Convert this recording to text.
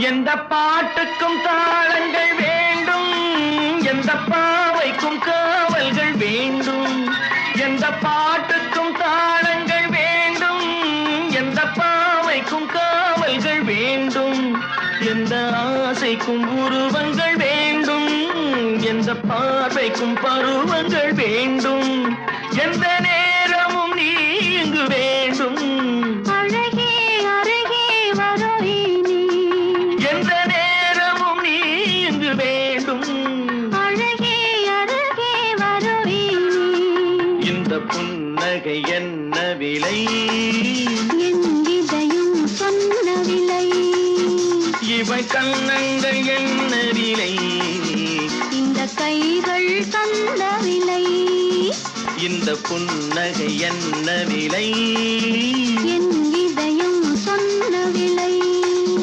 எந்த பாட்டுக்கும் தாளங்கள் வேண்டும், எந்த பாவைக்கும் காவல்கள் வேண்டும். எந்த பாட்டுக்கும் தாளங்கள் வேண்டும், எந்த பாவைக்கும் காவல்கள் வேண்டும். எந்த ஆசைக்கும் உருவங்கள் வேண்டும், எந்த பார்வைக்கும் பருவங்கள் வேண்டும். எந்த நேரமும் நீ இங்கு வேண்டும். அழகே அருகே வருவீனே, எந்த நேரமும் நீ இங்கு வேண்டும். அழகே அருகே வருவீனே. இந்த புன்னகை என்ன விலை, என் இதயம் சொன்ன விலை. இவை கண்ணங்கள் என்ன விலை, இந்த கைகள் தந்த விலை. இந்த புன்னகை என்ன விலை, என்